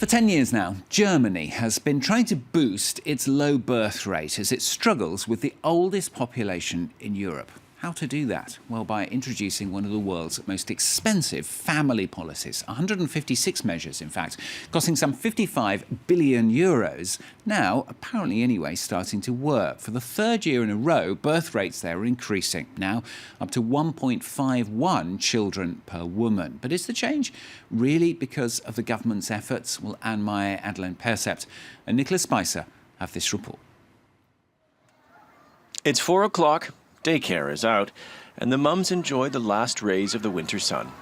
For 10 years now, Germany has been trying to boost its low birth rate as it struggles with the oldest population in Europe. How to do that? Well, by introducing one of the world's most expensive family policies. 156 measures, in fact, costing some 55 billion euros. Now, apparently anyway, starting to work. For the third year in a row, birth rates there are increasing. Now, up to 1.51 children per woman. But is the change really because of the government's efforts? Well, Anne-Marie Adelaide-Persept and Nicholas Spicer have this report. It's 4 o'clock. Daycare is out, and the mums enjoy the last rays of the winter sun.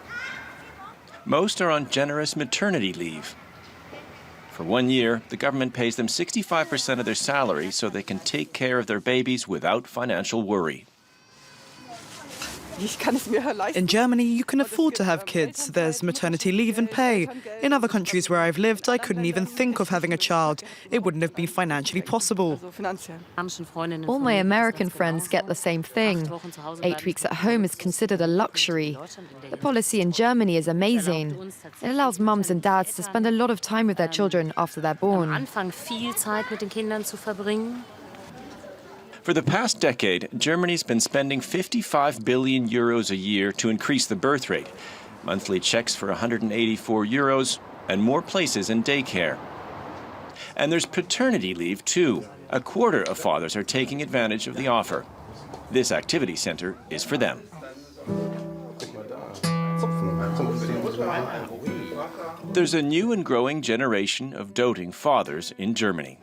Most are on generous maternity leave. For 1 year, the government pays them 65% of their salary so they can take care of their babies without financial worry. In Germany, you can afford to have kids. There's maternity leave and pay. In other countries where I've lived, I couldn't even think of having a child. It wouldn't have been financially possible. All my American friends get the same thing. 8 weeks at home is considered a luxury. The policy in Germany is amazing. It allows mums and dads to spend a lot of time with their children after they're born. For the past decade, Germany's been spending 55 billion euros a year to increase the birth rate, monthly checks for 184 euros, and more places in daycare. And there's paternity leave, too. A quarter of fathers are taking advantage of the offer. This activity center is for them. There's a new and growing generation of doting fathers in Germany.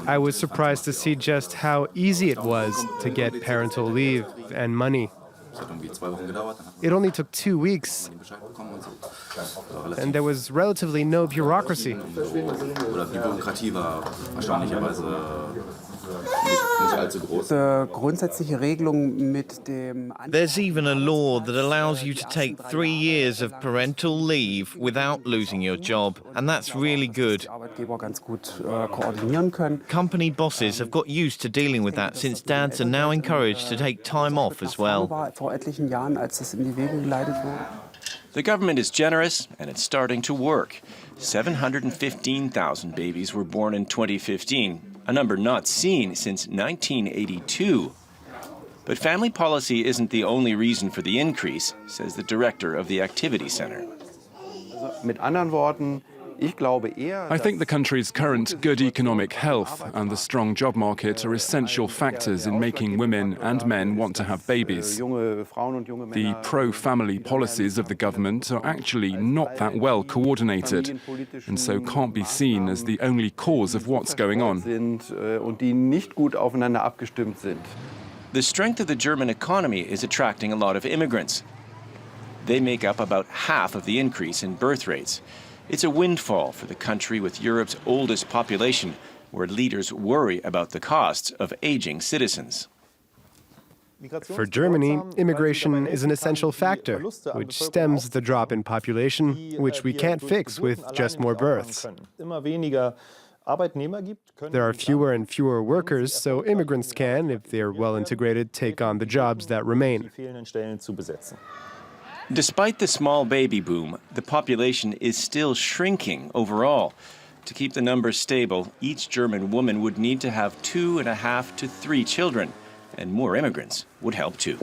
I was surprised to see just how easy it was to get parental leave and money. It only took 2 weeks, and there was relatively no bureaucracy. There's even a law that allows you to take 3 years of parental leave without losing your job, and that's really good. Company bosses have got used to dealing with that since dads are now encouraged to take time off as well. The government is generous, and it's starting to work. 715,000 babies were born in 2015, a number not seen since 1982. But family policy isn't the only reason for the increase, says the director of the activity center. I think the country's current good economic health and the strong job market are essential factors in making women and men want to have babies. The pro-family policies of the government are actually not that well coordinated, and so can't be seen as the only cause of what's going on. The strength of the German economy is attracting a lot of immigrants. They make up about half of the increase in birth rates. It's a windfall for the country with Europe's oldest population, where leaders worry about the costs of aging citizens. For Germany, immigration is an essential factor, which stems the drop in population, which we can't fix with just more births. There are fewer and fewer workers, so immigrants can, if they're well integrated, take on the jobs that remain. Despite the small baby boom, the population is still shrinking overall. To keep the numbers stable, each German woman would need to have 2.5 to 3 children, and more immigrants would help too.